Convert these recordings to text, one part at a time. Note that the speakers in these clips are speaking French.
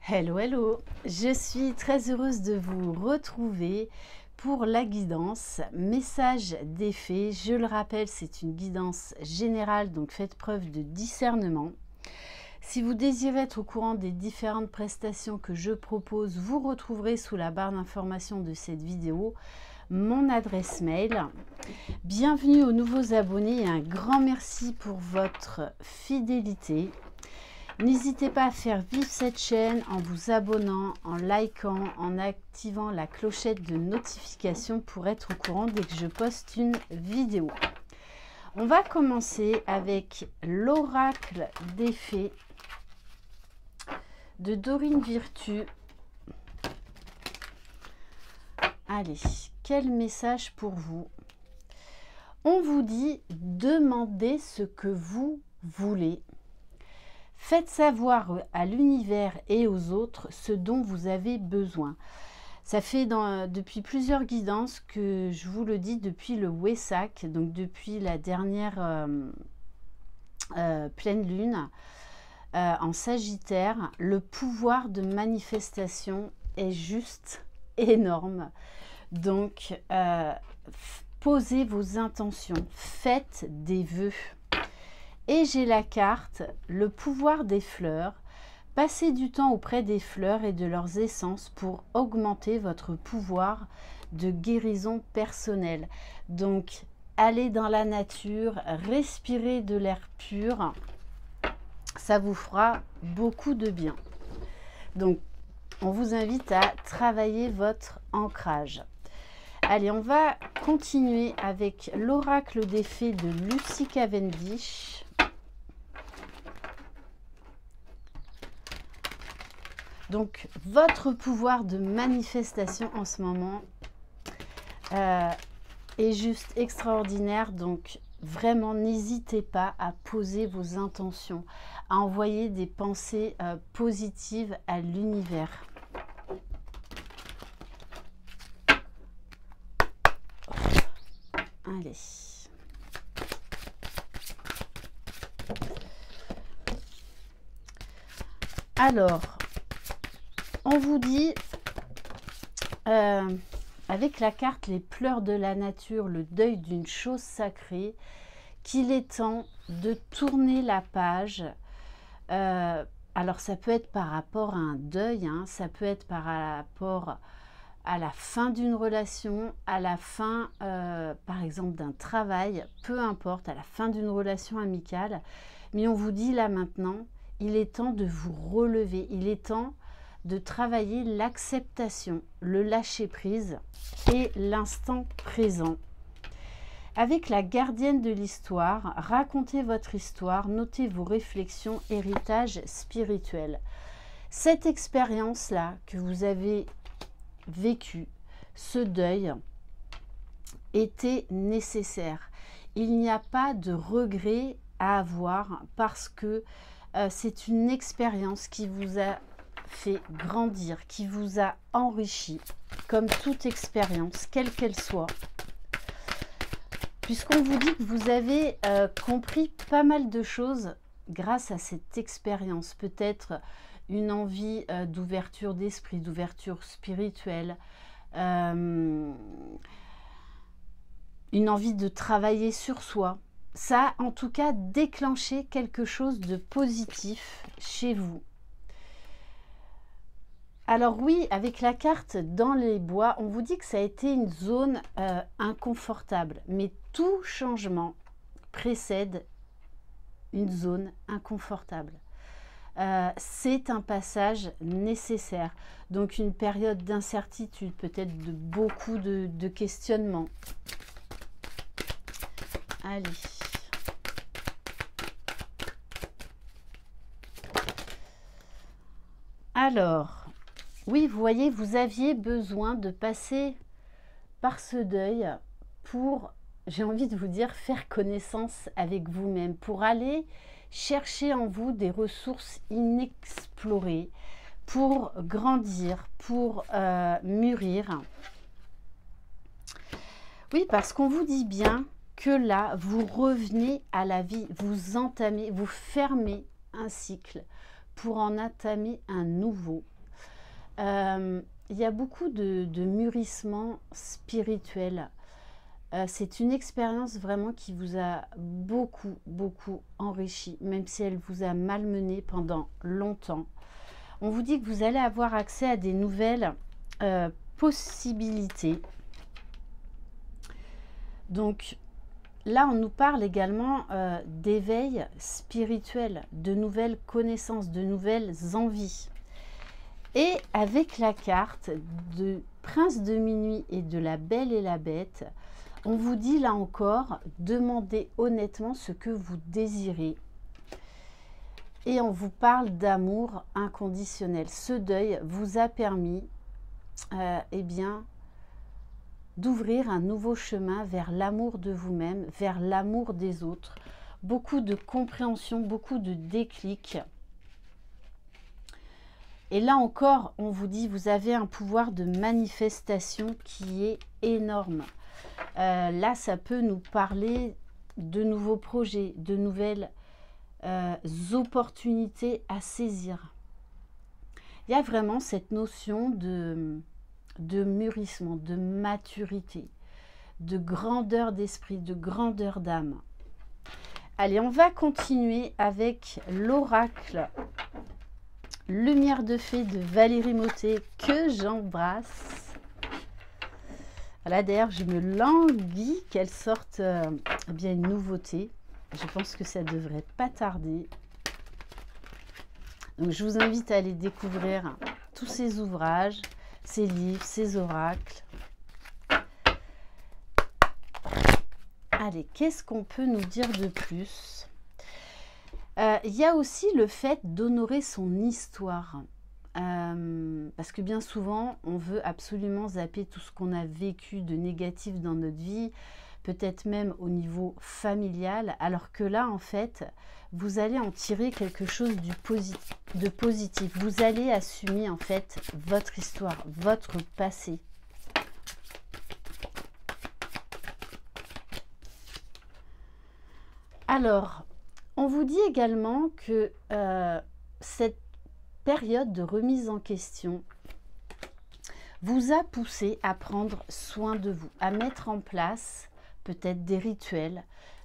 Hello, hello! Je suis très heureuse de vous retrouver pour la guidance message des fées. Je le rappelle, c'est une guidance générale, donc faites preuve de discernement. Si vous désirez être au courant des différentes prestations que je propose, vous retrouverez sous la barre d'information de cette vidéo mon adresse mail. Bienvenue aux nouveaux abonnés et un grand merci pour votre fidélité. N'hésitez pas à faire vivre cette chaîne en vous abonnant, en likant, en activant la clochette de notification pour être au courant dès que je poste une vidéo. On va commencer avec l'oracle des fées de Dorine Virtue. Allez, quel message pour vous? On vous dit demandez ce que vous voulez. Faites savoir à l'univers et aux autres ce dont vous avez besoin. Ça fait depuis plusieurs guidances que je vous le dis depuis le Wesak, donc depuis la dernière pleine lune en Sagittaire. Le pouvoir de manifestation est juste énorme. Donc, posez vos intentions, faites des vœux. Et j'ai la carte, le pouvoir des fleurs. Passez du temps auprès des fleurs et de leurs essences pour augmenter votre pouvoir de guérison personnelle. Donc, allez dans la nature, respirez de l'air pur. Ça vous fera beaucoup de bien. Donc, on vous invite à travailler votre ancrage. Allez, on va continuer avec l'oracle des fées de Lucy Cavendish. Donc, votre pouvoir de manifestation en ce moment est juste extraordinaire. Donc, vraiment, n'hésitez pas à poser vos intentions, à envoyer des pensées positives à l'univers. Allez. Alors, on vous dit, avec la carte les pleurs de la nature, le deuil d'une chose sacrée, qu'il est temps de tourner la page. Alors, ça peut être par rapport à un deuil, hein, ça peut être par rapport à la fin d'une relation, à la fin, par exemple, d'un travail, peu importe, à la fin d'une relation amicale. Mais on vous dit là maintenant, il est temps de vous relever, il est temps de travailler l'acceptation, le lâcher-prise et l'instant présent. Avec la gardienne de l'histoire, racontez votre histoire, notez vos réflexions, héritage spirituel. Cette expérience-là que vous avez vécue, ce deuil, était nécessaire. Il n'y a pas de regret à avoir parce que c'est une expérience qui vous a fait grandir, qui vous a enrichi, comme toute expérience, quelle qu'elle soit. Puisqu'on vous dit que vous avez compris pas mal de choses grâce à cette expérience, peut-être une envie d'ouverture d'esprit, d'ouverture spirituelle, une envie de travailler sur soi. Ça a en tout cas déclenché quelque chose de positif chez vous. Alors oui, avec la carte dans les bois, on vous dit que ça a été une zone inconfortable. Mais tout changement précède une zone inconfortable. C'est un passage nécessaire. Donc une période d'incertitude, peut-être de beaucoup de questionnements. Allez. Alors... oui, vous voyez, vous aviez besoin de passer par ce deuil pour, j'ai envie de vous dire, faire connaissance avec vous-même, pour aller chercher en vous des ressources inexplorées, pour grandir, pour mûrir. Oui, parce qu'on vous dit bien que là, vous revenez à la vie, vous entamez, vous fermez un cycle pour en entamer un nouveau. Il y a beaucoup de mûrissement spirituel. C'est une expérience vraiment qui vous a beaucoup, beaucoup enrichi, même si elle vous a malmené pendant longtemps. On vous dit que vous allez avoir accès à des nouvelles possibilités. Donc là, on nous parle également d'éveil spirituel, de nouvelles connaissances, de nouvelles envies. Et avec la carte de Prince de Minuit et de la Belle et la Bête, on vous dit là encore, demandez honnêtement ce que vous désirez. Et on vous parle d'amour inconditionnel. Ce deuil vous a permis eh bien, d'ouvrir un nouveau chemin vers l'amour de vous-même, vers l'amour des autres. Beaucoup de compréhension, beaucoup de déclic. Et là encore, on vous dit, vous avez un pouvoir de manifestation qui est énorme. Là, ça peut nous parler de nouveaux projets, de nouvelles opportunités à saisir. Il y a vraiment cette notion de mûrissement, de maturité, de grandeur d'esprit, de grandeur d'âme. Allez, on va continuer avec l'oracle Lumière de Fée de Valérie Mottet, que j'embrasse. Voilà, d'ailleurs, je me languis qu'elle sorte bien une nouveauté. Je pense que ça devrait pas tarder. Donc, je vous invite à aller découvrir tous ces ouvrages, ces livres, ces oracles. Allez, qu'est-ce qu'on peut nous dire de plus ? Il y a aussi le fait d'honorer son histoire. Parce que bien souvent, on veut absolument zapper tout ce qu'on a vécu de négatif dans notre vie, peut-être même au niveau familial, alors que là, en fait, vous allez en tirer quelque chose de positif. Vous allez assumer, en fait, votre histoire, votre passé. Alors, on vous dit également que cette période de remise en question vous a poussé à prendre soin de vous, à mettre en place peut-être des rituels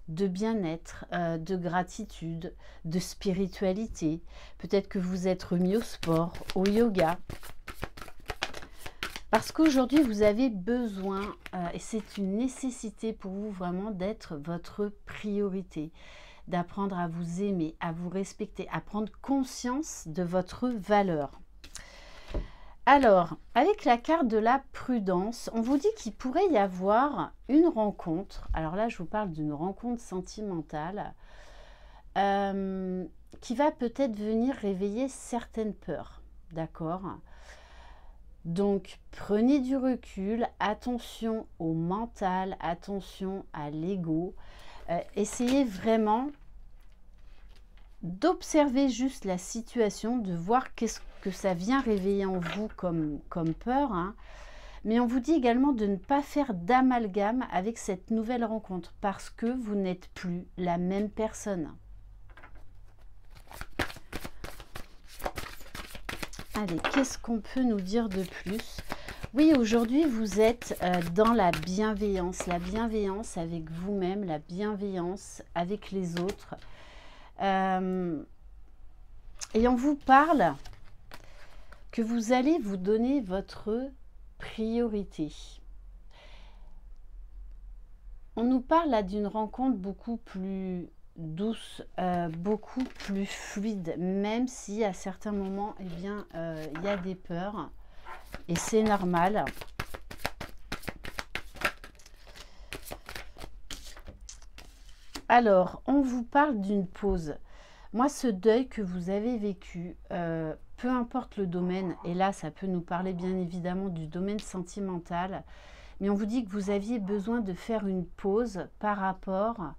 de bien-être, de gratitude, de spiritualité. Peut-être que vous êtes remis au sport, au yoga. Parce qu'aujourd'hui, vous avez besoin, et c'est une nécessité pour vous vraiment d'être votre priorité, d'apprendre à vous aimer, à vous respecter, à prendre conscience de votre valeur. Alors, avec la carte de la prudence, on vous dit qu'il pourrait y avoir une rencontre. Alors là, je vous parle d'une rencontre sentimentale qui va peut-être venir réveiller certaines peurs. D'accord ? Donc, prenez du recul, attention au mental, attention à l'ego. Essayez vraiment d'observer juste la situation, de voir qu'est-ce que ça vient réveiller en vous comme peur. Hein. Mais on vous dit également de ne pas faire d'amalgame avec cette nouvelle rencontre parce que vous n'êtes plus la même personne. Allez, qu'est-ce qu'on peut nous dire de plus ? Oui, aujourd'hui, vous êtes dans la bienveillance avec vous-même, la bienveillance avec les autres. Et on vous parle que vous allez vous donner votre priorité. On nous parle là d'une rencontre beaucoup plus douce, beaucoup plus fluide, même si à certains moments, eh bien, il y a des peurs. Et c'est normal. Alors, on vous parle d'une pause. Moi, ce deuil que vous avez vécu, peu importe le domaine, et là, ça peut nous parler bien évidemment du domaine sentimental, mais on vous dit que vous aviez besoin de faire une pause par rapport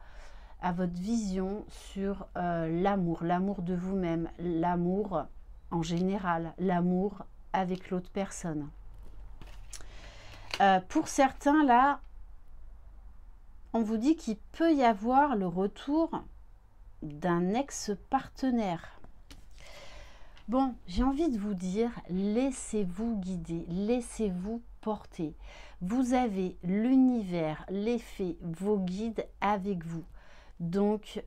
à votre vision sur l'amour, l'amour de vous-même, l'amour en général, l'amour avec l'autre personne. Pour certains, là, on vous dit qu'il peut y avoir le retour d'un ex-partenaire. Bon, j'ai envie de vous dire, laissez-vous guider, laissez-vous porter. Vous avez l'univers, les fées, vos guides avec vous. Donc,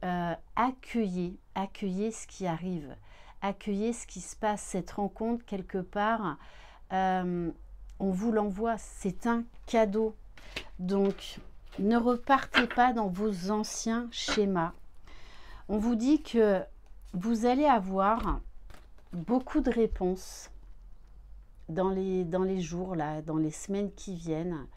accueillez ce qui arrive. Accueillez ce qui se passe. Cette rencontre, quelque part, on vous l'envoie. C'est un cadeau. Donc, ne repartez pas dans vos anciens schémas. On vous dit que vous allez avoir beaucoup de réponses dans les jours, là, dans les semaines qui viennent.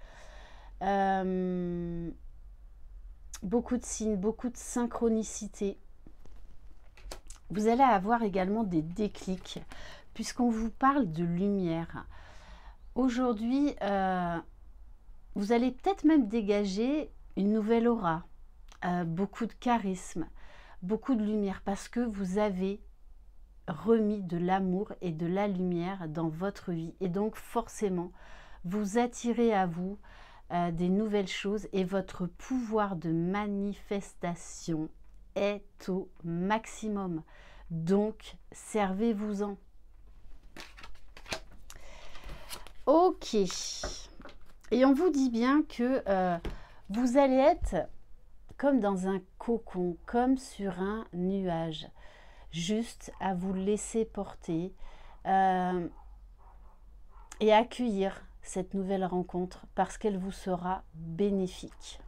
Beaucoup de signes, beaucoup de synchronicité. Vous allez avoir également des déclics, puisqu'on vous parle de lumière. Aujourd'hui, vous allez peut-être même dégager une nouvelle aura, beaucoup de charisme, beaucoup de lumière, parce que vous avez remis de l'amour et de la lumière dans votre vie. Et donc, forcément, vous attirez à vous des nouvelles choses et votre pouvoir de manifestation est au maximum. Donc, servez-vous-en. Ok. Et on vous dit bien que vous allez être comme dans un cocon, comme sur un nuage. Juste à vous laisser porter et accueillir cette nouvelle rencontre parce qu'elle vous sera bénéfique.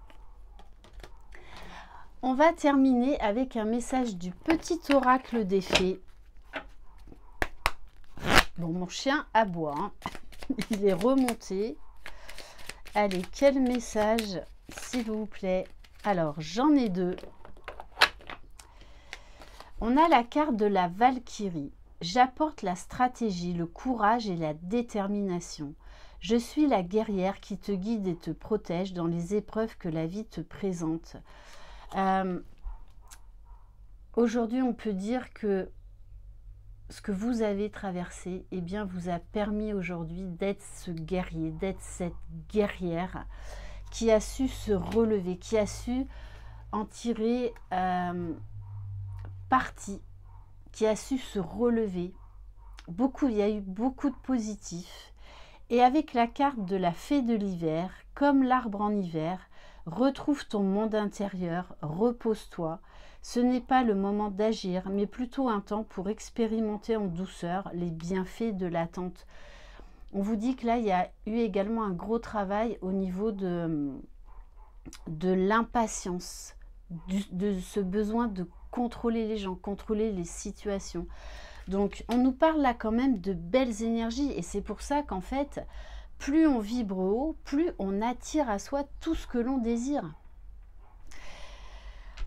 On va terminer avec un message du petit oracle des fées. Bon, mon chien aboie, hein. Il est remonté. Allez, quel message, s'il vous plaît? Alors, j'en ai deux. On a la carte de la Valkyrie. J'apporte la stratégie, le courage et la détermination. Je suis la guerrière qui te guide et te protège dans les épreuves que la vie te présente. Aujourd'hui, on peut dire que ce que vous avez traversé, eh bien, vous a permis aujourd'hui d'être ce guerrier, d'être cette guerrière qui a su se relever, qui a su en tirer parti, qui a su se relever. Il y a eu beaucoup de positifs. Et avec la carte de la fée de l'hiver, comme l'arbre en hiver, retrouve ton monde intérieur, repose-toi. Ce n'est pas le moment d'agir, mais plutôt un temps pour expérimenter en douceur les bienfaits de l'attente. On vous dit que là, il y a eu également un gros travail au niveau de l'impatience, de ce besoin de contrôler les gens, contrôler les situations. Donc, on nous parle là quand même de belles énergies et c'est pour ça qu'en fait, plus on vibre haut, plus on attire à soi tout ce que l'on désire.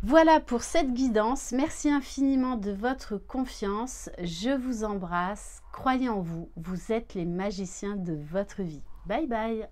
Voilà pour cette guidance. Merci infiniment de votre confiance. Je vous embrasse. Croyez en vous. Vous êtes les magiciens de votre vie. Bye bye.